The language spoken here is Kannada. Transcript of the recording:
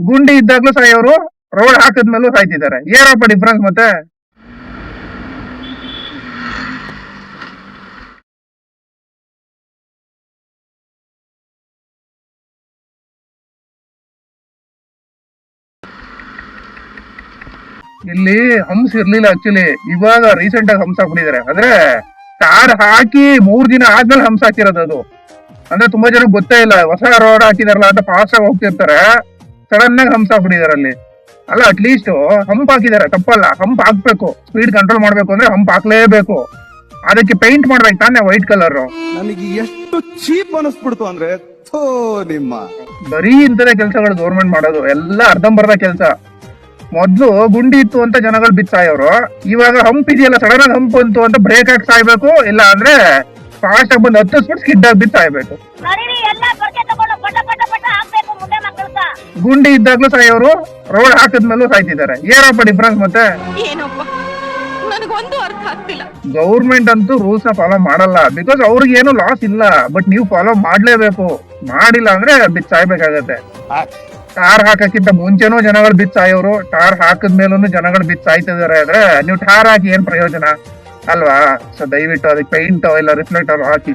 ಗುಂಡಿ ಇದ್ದಾಗ್ಲೂ ಸಾಯೋರು, ರೋಡ್ ಹಾಕಿದ್ಮೇಲೂ ಸಾಯ್ತಿದ್ದಾರೆ. ಏನಪ್ಪ ಡಿಫ್ರೆನ್ಸ್ ಮತ್ತೆ? ಇಲ್ಲಿ ಹಂಸ ಇರ್ಲಿಲ್ಲ ಆಕ್ಚುಲಿ, ಇವಾಗ ರೀಸೆಂಟ್ ಆಗಿ ಹಂಸ ಹಾಕ್ಬಿಟ್ಟಿದ್ದಾರೆ. ಅಂದ್ರೆ ಟಾರ್ ಹಾಕಿ 3 ದಿನ ಆದ್ಮೇಲೆ ಹಂಸ ಹಾಕಿರೋದು ಅದು. ಅಂದ್ರೆ ತುಂಬಾ ಜನ ಗೊತ್ತೇ ಇಲ್ಲ, ಹೊಸ ರೋಡ್ ಹಾಕಿದಾರಲ್ಲ ಅಂತ ಫಾಸ್ಟ್ ಆಗಿ ಹೋಗ್ತಿರ್ತಾರೆ, ಸಡನ್ ಆಗಿ ಹಂಸ ಹಾಕ್ಬಿಟ್ಟಿದಾರೆ ಅಲ್ಲಿ. ಅಲ್ಲ ಅಟ್ಲೀಸ್ಟ್ ಹಂಪ್ ಹಾಕಿದಾರೆ, ತಪ್ಪಲ್ಲ, ಹಂಪ್ ಹಾಕ್ಬೇಕು. ಸ್ಪೀಡ್ ಕಂಟ್ರೋಲ್ ಮಾಡ್ಬೇಕು ಅಂದ್ರೆ ಹಂಪ್ ಹಾಕ್ಲೇಬೇಕು. ಅದಕ್ಕೆ ಪೇಂಟ್ ಮಾಡ್ಬೇಕು ತಾನೆ ವೈಟ್ ಕಲರ್. ನನಗೆ ಎಷ್ಟು ಚೀಪ್ ಅನಿಸ್ಬಿಡ್ತು ಅಂದ್ರೆ ನಿಮ್ಮ ಬರೀ ಇಂಥದೇ ಕೆಲಸಗಳು ಗೌರ್ಮೆಂಟ್ ಮಾಡೋದು, ಎಲ್ಲ ಅರ್ಧಂಬರ್ಧ ಕೆಲಸ. ಮೊದ್ಲು ಗುಂಡಿ ಇತ್ತು ಅಂತ ಜನಗಳು ಬಿದ್ದು ಸಾಯೋರು, ಇವಾಗ ಹಂಪ್ ಇದೆಯಲ್ಲ, ಸಡನ್ ಆಗಿ ಹಂಪ್ ಅಂತು ಅಂತ ಬ್ರೇಕ್ ಹಾಕಿ ಸಾಯ್ಬೇಕು, ಇಲ್ಲ ಅಂದ್ರೆ ಫಾಸ್ಟ್ ಆಗಿ ಬಂದು ಹತ್ತಿಸ್ಬಿಟ್ಟು ಸ್ಕಿಡ್ ಆಗಿ ಬಿದ್ದು ಸಾಯ್ಬೇಕು. ಗುಂಡಿ ಇದ್ದಾಗ್ಲೂ ಸಾಯೋರು, ರೋಡ್ ಹಾಕಿದ್ಮೇಲೂ ಸಾಯ್ತಿದ್ದಾರೆ. ಏನಪ್ಪ ಡಿಫ್ರೆನ್ಸ್ ಮತ್ತೆ? ಗೌರ್ಮೆಂಟ್ ಅಂತೂ ರೂಲ್ಸ್ ನ ಫಾಲೋ ಮಾಡಲ್ಲ, ಬಿಕಾಸ್ ಅವ್ರಿಗೆ ಏನು ಲಾಸ್ ಇಲ್ಲ. ಬಟ್ ನೀವು ಫಾಲೋ ಮಾಡ್ಲೇಬೇಕು, ಮಾಡಿಲ್ಲ ಅಂದ್ರೆ ಬಿದ್ದು ಸಾಯ್ಬೇಕಾಗತ್ತೆ. ಟಾರ್ ಹಾಕಕ್ಕಿಂತ ಮುಂಚೆನೂ ಜನಗಳು ಬಿದ್ದು ಸಾಯೋರು, ಟಾರ್ ಹಾಕಿದ್ಮೇಲೂ ಜನಗಳು ಬಿದ್ದು ಸಾಯ್ತಿದಾರೆ. ಆದ್ರೆ ನೀವು ಟಾರ್ ಹಾಕಿ ಏನ್ ಪ್ರಯೋಜನ ಅಲ್ವಾ? ಸೊ ದಯವಿಟ್ಟು ಅದಕ್ಕೆ ಪೇಂಟ್ ಇಲ್ಲ ರಿಫ್ಲೆಕ್ಟರ್ ಹಾಕಿ.